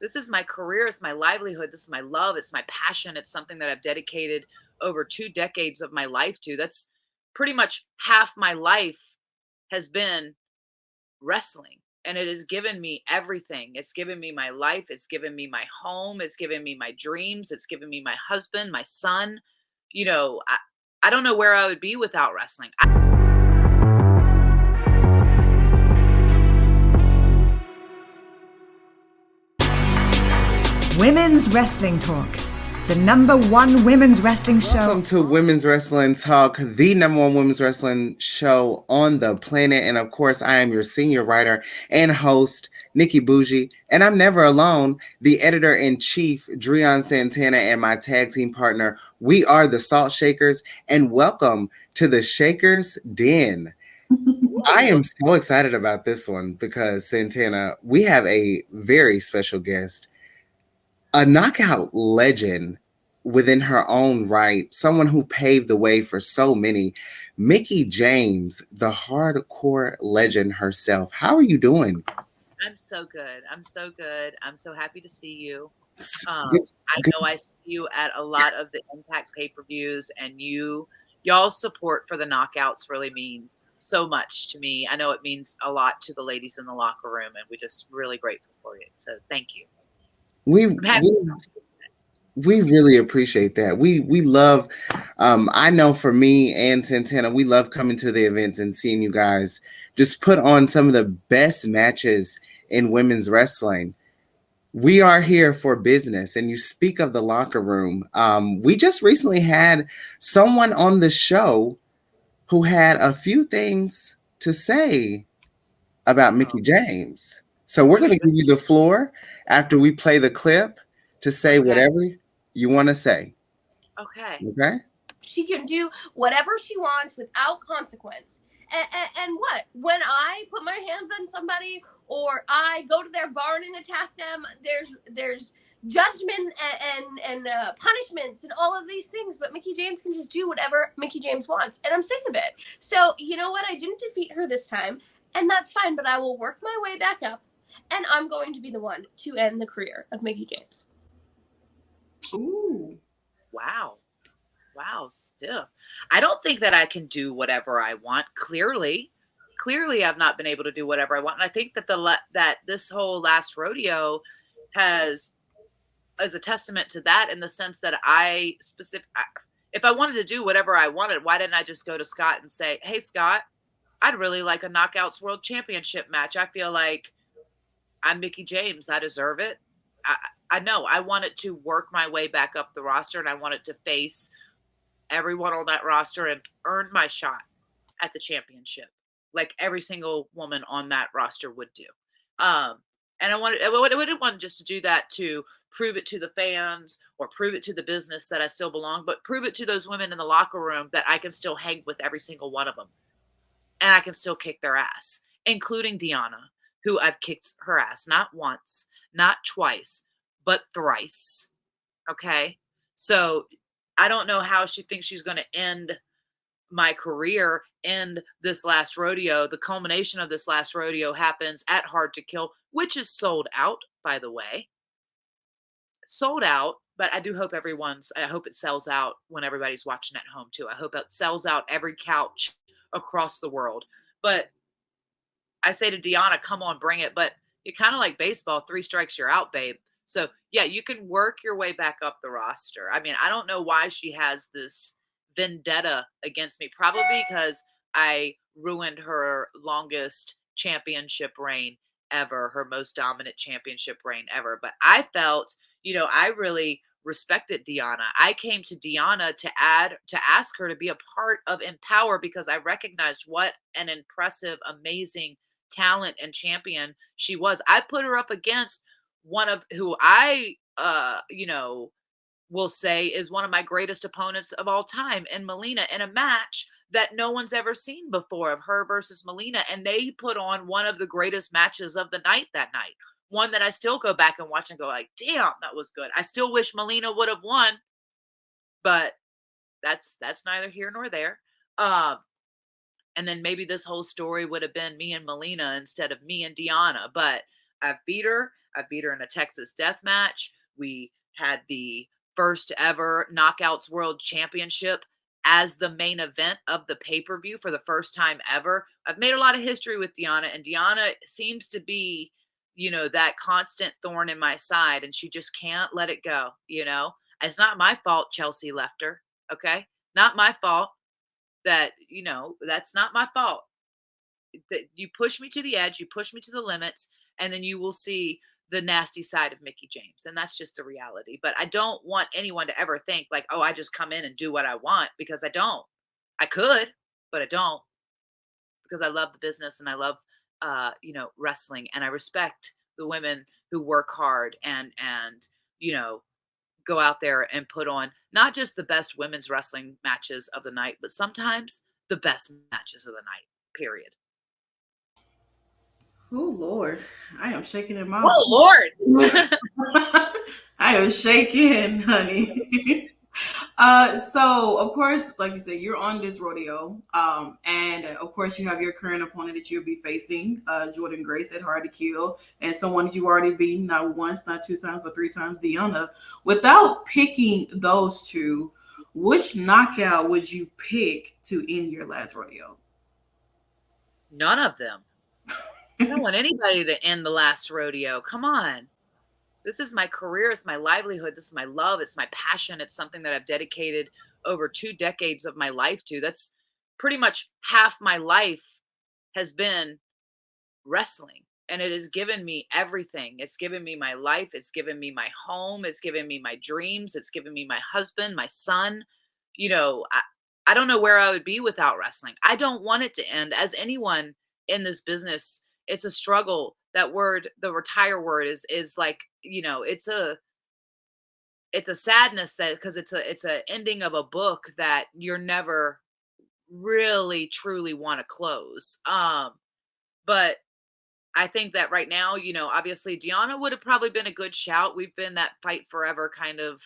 This is my career. It's my livelihood. This is my love. It's my passion. It's something that I've dedicated over 2 decades of my life to. That's pretty much half my life has been wrestling. And it has given me everything. It's given me my life. It's given me my home. It's given me my dreams. It's given me my husband, my son. I don't know where I would be without wrestling. Women's Wrestling Talk, the #1 women's wrestling show. Welcome to Women's Wrestling Talk, the #1 women's wrestling show on the planet. And of course, I am your senior writer and host, Nikki Bougie. And I'm never alone. The editor-in-chief, Dreon Santana, and my tag team partner, we are the Salt Shakers. And welcome to the Shakers Den. I am so excited about this one because, Santana, we have a very special guest. A knockout legend within her own right, someone who paved the way for so many, Mickie James, the hardcore legend herself. How are you doing? I'm so good. I'm so good. I'm so happy to see you. Good. I know I see you at a lot of the Impact pay-per-views, and y'all's support for the knockouts really means so much to me. I know it means a lot to the ladies in the locker room, and we're just really grateful for you. So thank you. We really appreciate that. We love, I know for me and Santana, we love coming to the events and seeing you guys just put on some of the best matches in women's wrestling. We are here for business, and you speak of the locker room. We just recently had someone on the show who had a few things to say about Mickie James. So we're going to give you the floor after we play the clip to say whatever you want to say. Okay. She can do whatever she wants without consequence. And what? When I put my hands on somebody or I go to their barn and attack them, there's judgment and punishments and all of these things. But Mickie James can just do whatever Mickie James wants, and I'm sick of it. So you know what? I didn't defeat her this time, and that's fine. But I will work my way back up, and I'm going to be the one to end the career of Mickie James. Ooh, wow, stiff. I don't think that I can do whatever I want. Clearly, I've not been able to do whatever I want, and I think that that this whole last rodeo is a testament to that, in the sense that if I wanted to do whatever I wanted, why didn't I just go to Scott and say, "Hey, Scott, I'd really like a Knockouts World Championship match. I feel like I'm Mickie James. I deserve it. I know I wanted to work my way back up the roster, and I wanted to face everyone on that roster and earn my shot at the championship, like every single woman on that roster would do. And I wouldn't want just to do that to prove it to the fans or prove it to the business that I still belong, but prove it to those women in the locker room that I can still hang with every single one of them, and I can still kick their ass, including Deonna, who I've kicked her ass not once, not twice, but thrice. Okay, so I don't know how she thinks she's going to end my career, end this last rodeo. The culmination of this last rodeo happens at Hard to Kill, which is sold out, by the way. Sold out, but I do hope I hope it sells out when everybody's watching at home too. I hope it sells out every couch across the world. But I say to Deonna, come on, bring it. But you're kind of like baseball, 3 strikes, you're out, babe. So, yeah, you can work your way back up the roster. I mean, I don't know why she has this vendetta against me. Probably because I ruined her longest championship reign ever, her most dominant championship reign ever. But I felt, I really respected Deonna. I came to Deonna to ask her to be a part of Empower, because I recognized what an impressive, amazing talent and champion she was. I put her up against one of who I, will say is one of my greatest opponents of all time, in Melina, in a match that no one's ever seen before, of her versus Melina. And they put on one of the greatest matches of the night that night. One that I still go back and watch and go like, damn, that was good. I still wish Melina would have won, but that's neither here nor there. And then maybe this whole story would have been me and Melina instead of me and Deonna, but I've beat her. I beat her in a Texas death match. We had the first ever Knockouts World Championship as the main event of the pay-per-view for the first time ever. I've made a lot of history with Deonna, and Deonna seems to be, that constant thorn in my side, and she just can't let it go, It's not my fault Chelsea left her, okay? Not my fault that, that's not my fault. That you push me to the edge, you push me to the limits, and then you will see the nasty side of Mickie James. And that's just the reality. But I don't want anyone to ever think like, oh, I just come in and do what I want, because I don't. I could, but I don't, because I love the business and I love, wrestling, and I respect the women who work hard and, go out there and put on not just the best women's wrestling matches of the night, but sometimes the best matches of the night, period. Oh Lord, I am shaking in my. Oh Lord, I am shaking, honey. So of course, like you said, you're on this rodeo, and of course you have your current opponent that you'll be facing, Jordan Grace at Hard to Kill, and someone that you've already beaten not once, not two times, but three times, Deonna. Without picking those two, which knockout would you pick to end your last rodeo? none of them. I don't want anybody to end the last rodeo. Come on. This is my career. It's my livelihood. This is my love. It's my passion. It's something that I've dedicated over 2 decades of my life to. That's pretty much half my life has been wrestling. And it has given me everything. It's given me my life. It's given me my home. It's given me my dreams. It's given me my husband, my son. I don't know where I would be without wrestling. I don't want it to end. As anyone in this business, it's a struggle. That word, the retire word, is like, it's a sadness, that because it's a ending of a book that you're never really truly want to close. But I think that right now, obviously Deonna would have probably been a good shout. We've been that fight forever kind of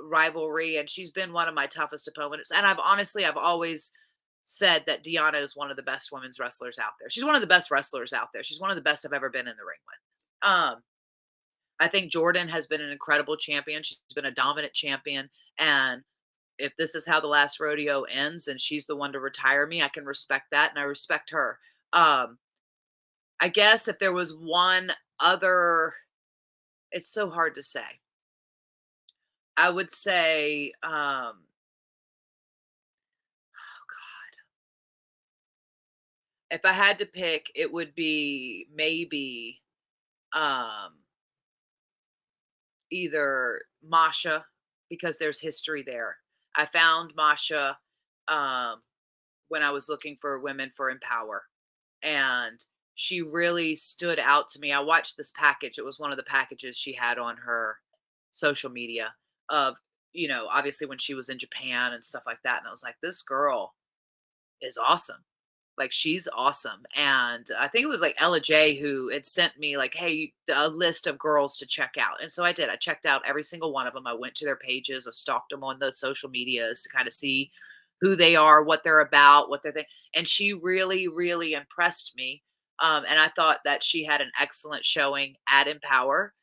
rivalry, and she's been one of my toughest opponents. And I've always said that Deonna is one of the best women's wrestlers out there. She's one of the best wrestlers out there. She's one of the best I've ever been in the ring with. I think Jordan has been an incredible champion. She's been a dominant champion. And if this is how the last rodeo ends and she's the one to retire me, I can respect that. And I respect her. I guess if there was one other, it's so hard to say. I would say, if I had to pick, it would be maybe either Masha, because there's history there. I found Masha when I was looking for women for Empower, and she really stood out to me. I watched this package. It was one of the packages she had on her social media of, obviously when she was in Japan and stuff like that. And I was like, this girl is awesome. Like, she's awesome. And I think it was like Ella J who had sent me like, hey, a list of girls to check out. And so I did. I checked out every single one of them. I went to their pages. I stalked them on the social medias to kind of see who they are, what they're about, what they're thinking. And she really, really impressed me. And I thought that she had an excellent showing at Empower.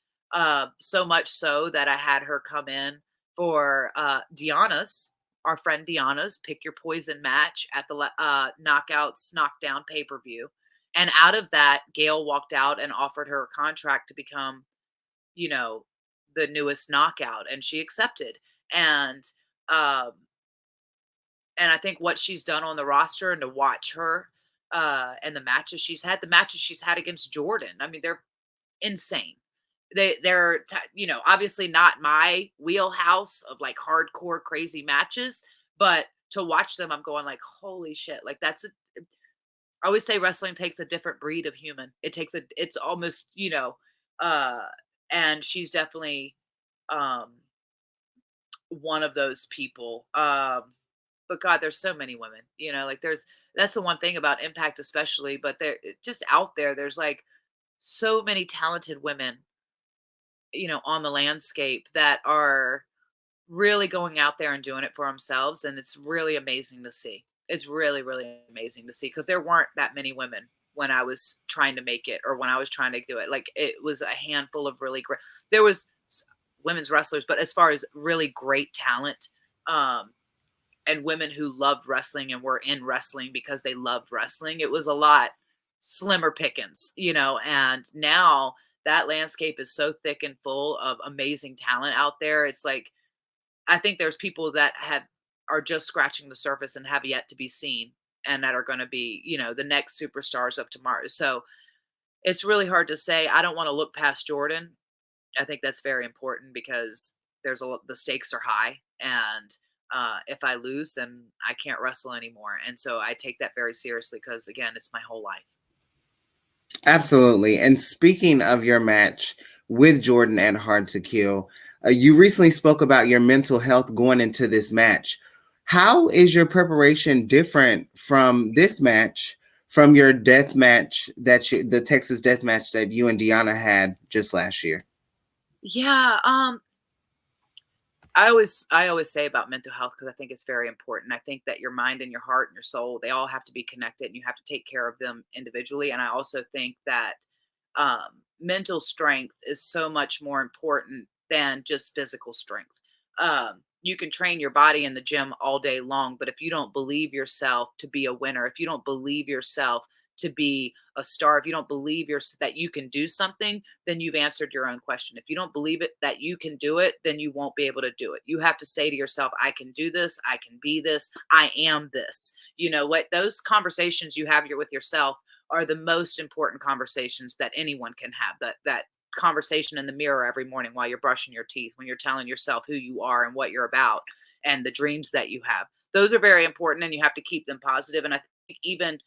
So much so that I had her come in for Deonna's, our friend Deonna's Pick Your Poison match at the Knockouts Knockdown pay-per-view. And out of that, Gail walked out and offered her a contract to become, the newest Knockout, and she accepted. And I think what she's done on the roster, and to watch her and the matches she's had against Jordan, I mean, they're insane. They're obviously not my wheelhouse of like hardcore crazy matches, but to watch them, I'm going like, holy shit. Like, I always say wrestling takes a different breed of human. It's almost, and she's definitely one of those people. But God, there's so many women, that's the one thing about Impact especially, but they're just out there. There's like so many talented women, on the landscape that are really going out there and doing it for themselves. And it's really amazing to see. It's really, really amazing to see, because there weren't that many women when I was trying to make it or when I was trying to do it. Like it was a handful of really great. There was women's wrestlers, but as far as really great talent, and women who loved wrestling and were in wrestling because they loved wrestling, it was a lot slimmer pickings, and now that landscape is so thick and full of amazing talent out there. It's like, I think there's people that are just scratching the surface and have yet to be seen and that are going to be, the next superstars of tomorrow. So it's really hard to say. I don't want to look past Jordan. I think that's very important because the stakes are high, and if I lose, then I can't wrestle anymore. And so I take that very seriously because, again, it's my whole life. Absolutely. And speaking of your match with Jordan at Hard to Kill, you recently spoke about your mental health going into this match. How is your preparation different from this match, from your death match the Texas death match that you and Deanna had just last year? Yeah. I always say about mental health because I think it's very important. I think that your mind and your heart and your soul, they all have to be connected and you have to take care of them individually. And I also think that mental strength is so much more important than just physical strength. You can train your body in the gym all day long, but if you don't believe yourself to be a winner, if you don't believe yourself to be a star, if you don't believe that you can do something, then you've answered your own question. If you don't believe it that you can do it, then you won't be able to do it. You have to say to yourself, I can do this, I can be this, I am this. You know what? Those conversations you have with yourself are the most important conversations that anyone can have. That conversation in the mirror every morning while you're brushing your teeth, when you're telling yourself who you are and what you're about and the dreams that you have. Those are very important, and you have to keep them positive. And I think even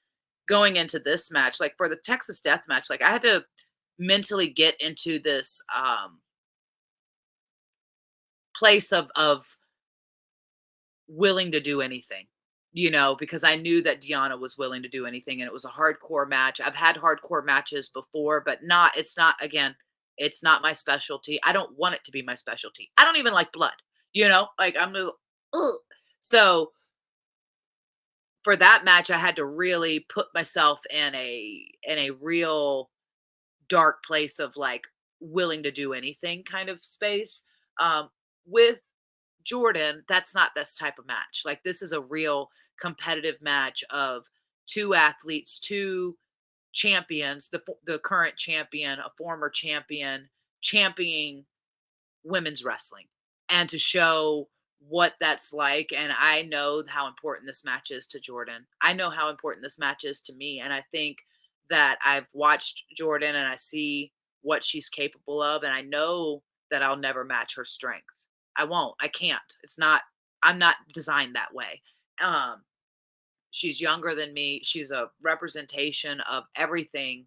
going into this match, like for the Texas death match, like I had to mentally get into this place of willing to do anything, because I knew that Deanna was willing to do anything, and it was a hardcore match. I've had hardcore matches before, but it's not my specialty. I don't want it to be my specialty. I don't even like blood, like I'm ugh. So for that match, I had to really put myself in a real dark place of like willing to do anything kind of space. With Jordan, that's not this type of match. Like this is a real competitive match of two athletes, two champions, the current champion, a former champion, championing women's wrestling, and to show what that's like. And I know how important this match is to Jordan. I know how important this match is to me. And I think that I've watched Jordan and I see what she's capable of. And I know that I'll never match her strength. I won't. I can't. I'm not designed that way. She's younger than me. She's a representation of everything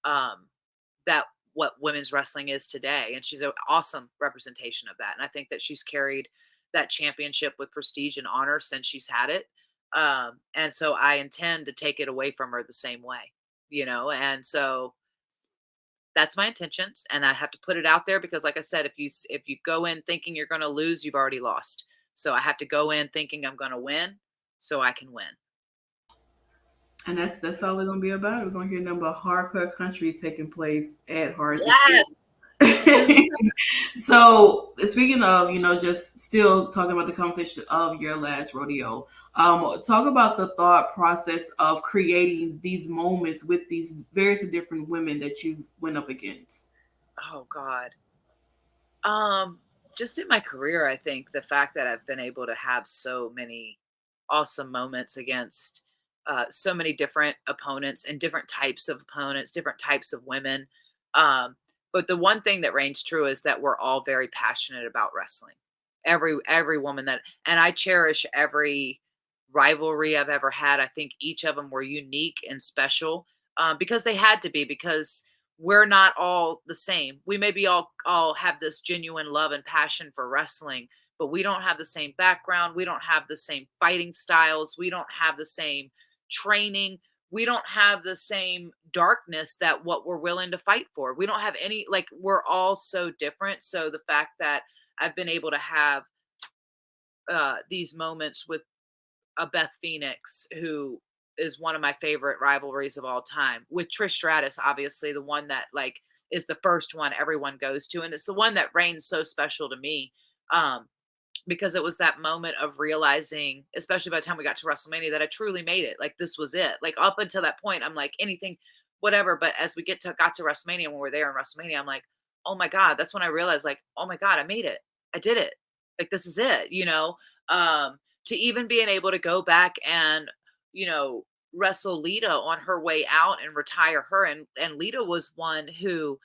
that what women's wrestling is today. And she's an awesome representation of that. And I think that she's carried that championship with prestige and honor since she's had it. And so I intend to take it away from her the same way, and so that's my intentions. And I have to put it out there because, like I said, if you go in thinking you're going to lose, you've already lost. So I have to go in thinking I'm going to win so I can win. And that's all it's gonna be about. We're gonna hear nothing but hardcore country taking place at Hard to Kill. So speaking of, just still talking about the conversation of your last rodeo, talk about the thought process of creating these moments with these various different women that you went up against. Oh God. Just in my career, I think the fact that I've been able to have so many awesome moments against so many different opponents and different types of opponents, different types of women. But the one thing that reigns true is that we're all very passionate about wrestling. Every woman and I cherish every rivalry I've ever had. I think each of them were unique and special because they had to be, because we're not all the same. We maybe all have this genuine love and passion for wrestling, but we don't have the same background. We don't have the same fighting styles. We don't have the same training. We don't have the same darkness that what we're willing to fight for. We don't have any, like, we're all so different. So the fact that I've been able to have these moments with a Beth Phoenix, who is one of my favorite rivalries of all time, with Trish Stratus, obviously the one that like is the first one everyone goes to, and it's the one that reigns so special to me. Um, because it was that moment of realizing, especially by the time we got to WrestleMania, that I truly made it. Like this was it. Like up until that point, I'm like anything, whatever. But as we got to WrestleMania, when we're there in WrestleMania, I'm like, oh my God, that's when I realized like, oh my God, I made it. I did it. Like this is it, to even being able to go back and, you know, wrestle Lita on her way out and retire her. And Lita was one who,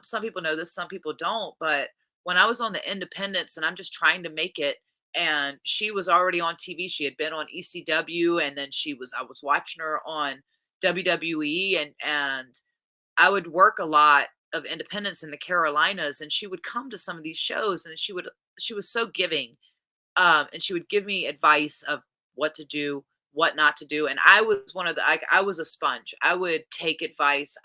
some people know this, some people don't, but when I was on the independents and I'm just trying to make it, and she was already on TV. She had been on ECW, and then I was watching her on WWE, and I would work a lot of independence in the Carolinas, and she would come to some of these shows, and she was so giving, and she would give me advice of what to do, what not to do, and I was one of the I was a sponge. I would take advice.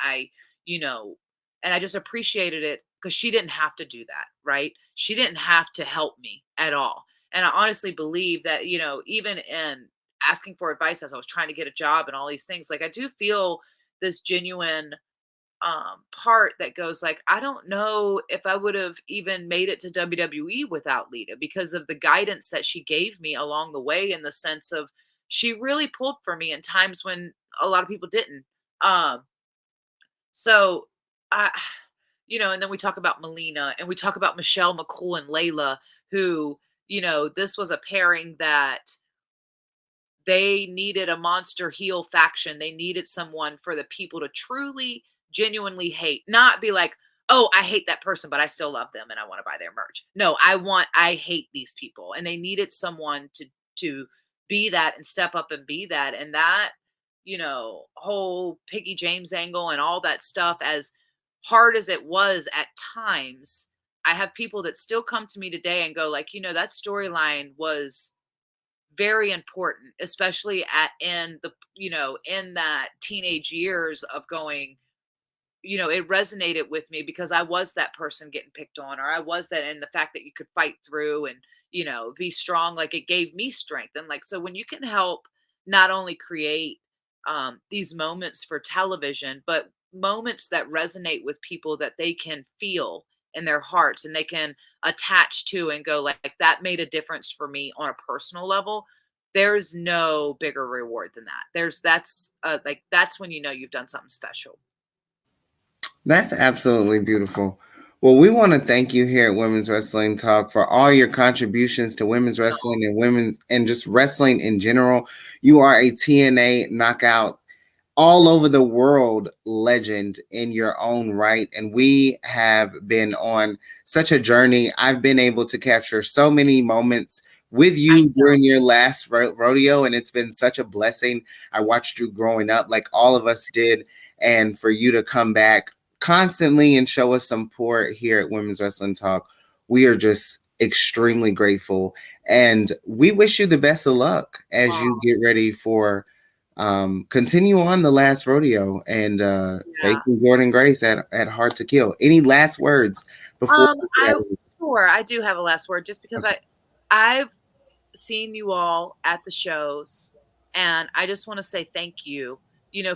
You know, and I just appreciated it because she didn't have to do that, right? She didn't have to help me at all. And I honestly believe that, even in asking for advice as I was trying to get a job and all these things, like I do feel this genuine part that goes like, I don't know if I would have even made it to WWE without Lita because of the guidance that she gave me along the way, in the sense of she really pulled for me in times when a lot of people didn't. Um, so I, and then we talk about Melina, and we talk about Michelle McCool and Layla, who, this was a pairing that they needed a monster heel faction. They needed someone for the people to truly, genuinely hate, not be like, oh, I hate that person, but I still love them and I want to buy their merch. No, I hate these people. And they needed someone to be that and step up and be that. And that, whole Piggy James angle and all that stuff, as hard as it was at times, I have people that still come to me today and go like, that storyline was very important, especially in that teenage years of going, it resonated with me because I was that person getting picked on, or I was that, and the fact that you could fight through and, be strong, like it gave me strength. And like, so when you can help not only create these moments for television, but moments that resonate with people that they can feel in their hearts and they can attach to and go like, that made a difference for me on a personal level. There's no bigger reward than that. That's when you've done something special. That's absolutely beautiful. Well, we want to thank you here at Women's Wrestling Talk for all your contributions to women's wrestling and just wrestling in general. You are a TNA knockout, all over the world legend in your own right. And we have been on such a journey. I've been able to capture so many moments with you during your last rodeo, and it's been such a blessing. I watched you growing up like all of us did, and for you to come back constantly and show us some support here at Women's Wrestling Talk, we are just extremely grateful, and we wish you the best of luck as you get ready for continue on the last rodeo and facing Jordan Grace at Hard to Kill. Any last words before? I do have a last word, just because I've seen you all at the shows, and I just want to say thank you.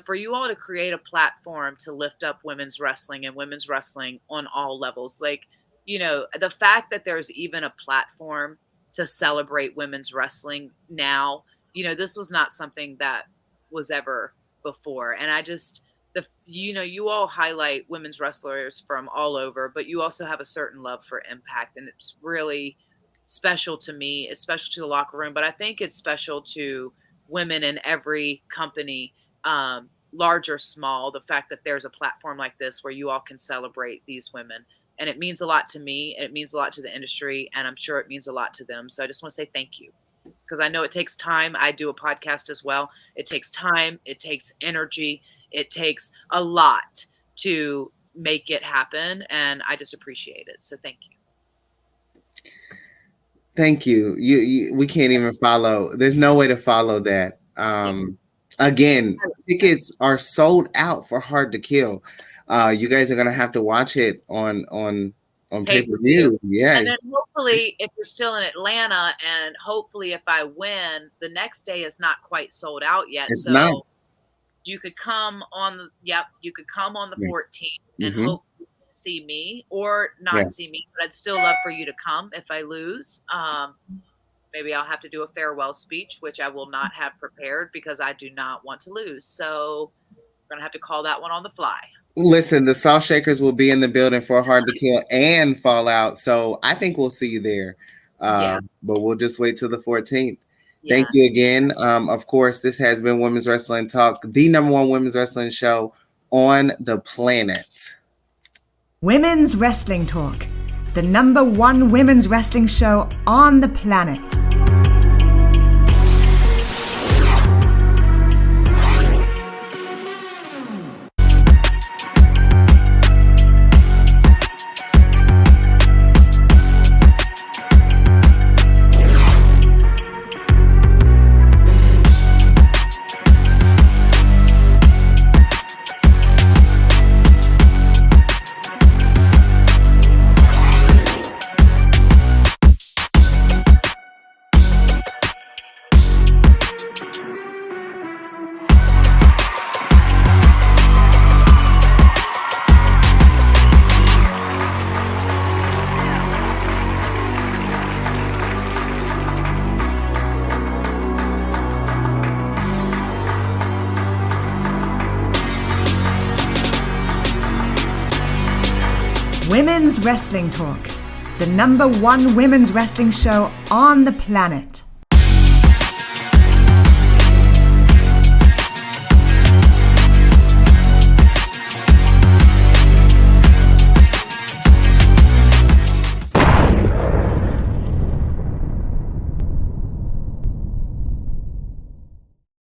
For you all to create a platform to lift up women's wrestling and women's wrestling on all levels. Like, the fact that there's even a platform to celebrate women's wrestling now, this was not something that was ever before. And I just, you all highlight women's wrestlers from all over, but you also have a certain love for Impact. And it's really special to me. It's special to the locker room, but I think it's special to women in every company, large or small, the fact that there's a platform like this where you all can celebrate these women. And it means a lot to me. It means a lot to the industry, and I'm sure it means a lot to them. So I just want to say thank you, because I know it takes time. I do a podcast as well. It takes time. It takes energy. It takes a lot to make it happen. And I just appreciate it. So thank you. Thank you. We can't even follow. There's no way to follow that. Again, tickets are sold out for Hard to Kill. You guys are gonna have to watch it on On pay-per-view. pay-per-view. Yeah. And then hopefully, if you're still in Atlanta, and hopefully if I win, the next day is not quite sold out yet. It's So not. you could come on the, you could come on the Yeah. 14th and Mhm. hope to see me or not Yeah. see me, but I'd still love for you to come if I lose. Maybe I'll have to do a farewell speech, which I will not have prepared because I do not want to lose. So we're going to have to call that one on the fly. Listen, the Salt Shakers will be in the building for Hard to Kill and Fallout. So I think we'll see you there. Yeah. But we'll just wait till the 14th. Yeah. Thank you again. Of course, this has been Women's Wrestling Talk, the number one women's wrestling show on the planet. Women's Wrestling Talk, the number one women's wrestling show on the planet. Women's Wrestling Talk, the number one women's wrestling show on the planet.